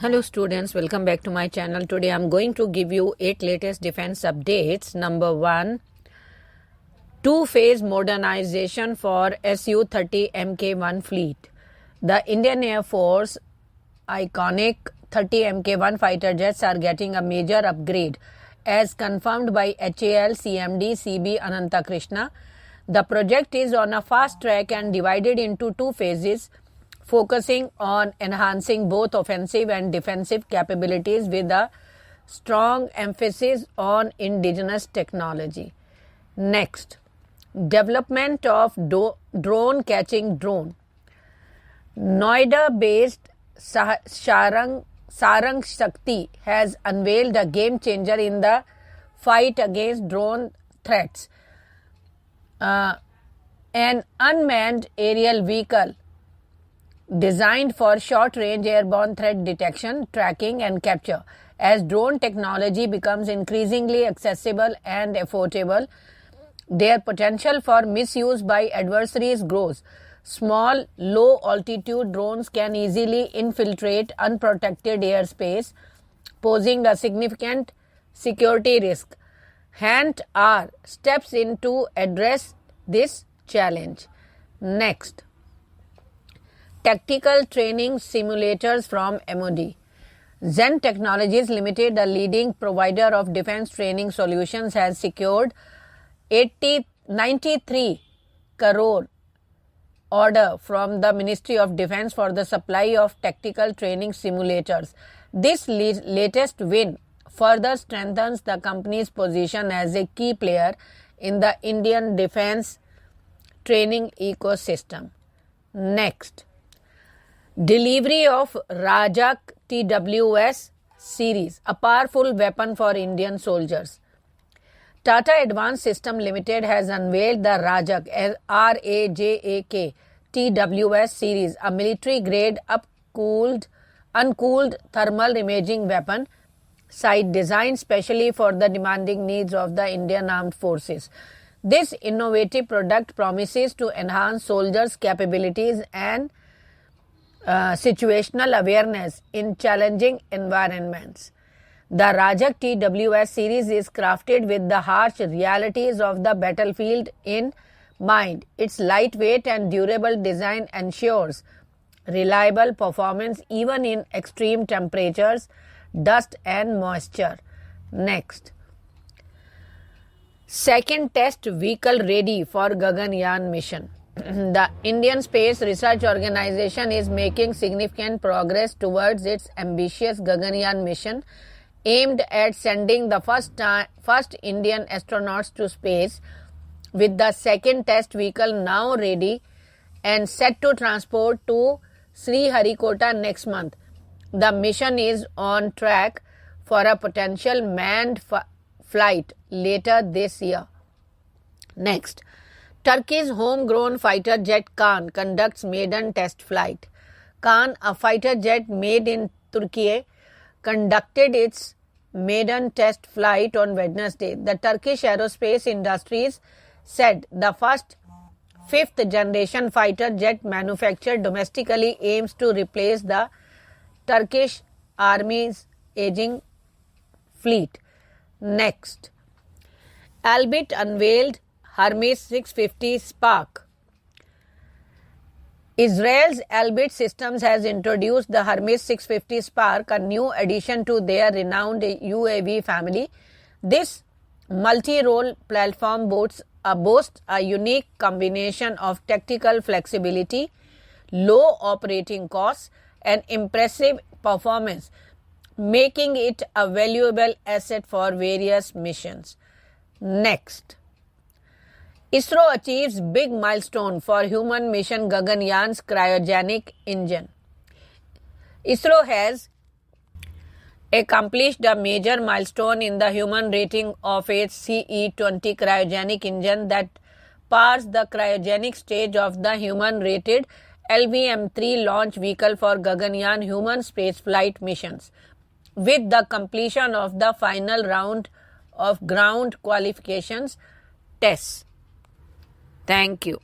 Hello students, welcome back to my channel. Today I am going to give you 8 latest defense updates. Number 1, Two-Phase Modernization for Su-30 Mk1 fleet. The Indian Air Force iconic 30 Mk1 fighter jets are getting a major upgrade as confirmed by HAL CMD CB Anantakrishna. The project is on a fast track and divided into 2 phases, focusing on enhancing both offensive and defensive capabilities with a strong emphasis on indigenous technology. Next, development of drone catching drone. Noida-based Sarang Shakti has unveiled a game changer in the fight against drone threats. An unmanned aerial vehicle designed for short-range airborne threat detection, tracking and capture. As drone technology becomes increasingly accessible and affordable, their potential for misuse by adversaries grows. Small, low-altitude drones can easily infiltrate unprotected airspace, posing a significant security risk. HANT-R steps in to address this challenge. Next, tactical training simulators from MOD. Zen Technologies Limited, a leading provider of defense training solutions, has secured 93 crore order from the Ministry of Defense for the supply of tactical training simulators. This latest win further strengthens the company's position as a key player in the Indian defense training ecosystem. Next, delivery of RAJAK TWS series, a powerful weapon for Indian soldiers. Tata Advanced System Limited has unveiled the RAJAK RAJAK TWS series, a military-grade uncooled thermal imaging weapon sight designed specially for the demanding needs of the Indian Armed Forces. This innovative product promises to enhance soldiers' capabilities and situational awareness in challenging environments. The RAJAK TWS series is crafted with the harsh realities of the battlefield in mind. Its lightweight and durable design ensures reliable performance even in extreme temperatures, dust and moisture. Next, second test vehicle ready for Gaganyaan mission. The Indian Space Research Organization is making significant progress towards its ambitious Gaganyaan mission, aimed at sending the first Indian astronauts to space, with the second test vehicle now ready and set to transport to Sriharikota next month. The mission is on track for a potential manned flight later this year. Next, Turkey's homegrown fighter jet KANN conducts maiden test flight. KANN, a fighter jet made in Turkey, conducted its maiden test flight on Wednesday. The Turkish aerospace industries said the first fifth-generation fighter jet manufactured domestically aims to replace the Turkish Army's aging fleet. Next, Elbit unveiled Hermes 650 Spark. Israel's Elbit Systems has introduced the Hermes 650 Spark, a new addition to their renowned UAV family. This multi-role platform boasts a unique combination of tactical flexibility, low operating costs, and impressive performance, making it a valuable asset for various missions. Next, ISRO achieves big milestone for human mission Gaganyaan's cryogenic engine. ISRO has accomplished a major milestone in the human rating of its CE-20 cryogenic engine that powers the cryogenic stage of the human-rated LVM-3 launch vehicle for Gaganyaan human spaceflight missions, with the completion of the final round of ground qualifications tests. Thank you.